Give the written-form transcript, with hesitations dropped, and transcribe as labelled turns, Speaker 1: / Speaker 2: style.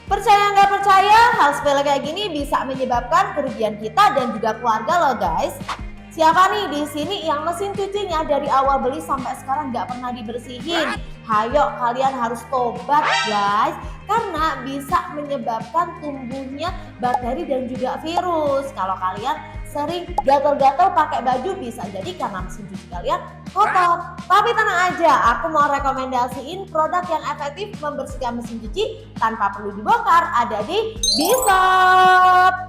Speaker 1: Percaya nggak percaya, hal sepele kayak gini bisa menyebabkan kerugian kita dan juga keluarga loh guys. Siapa nih di sini yang mesin cucinya dari awal beli sampai sekarang nggak pernah dibersihin? Hayo kalian harus tobat guys, karena bisa menyebabkan tumbuhnya bakteri dan juga virus. Kalau kalian sering gatal-gatal pakai baju, bisa jadi karena mesin cuci kalian kotor. Tapi tenang aja, aku mau rekomendasiin produk yang efektif membersihkan mesin cuci tanpa perlu dibongkar, ada di Bishop.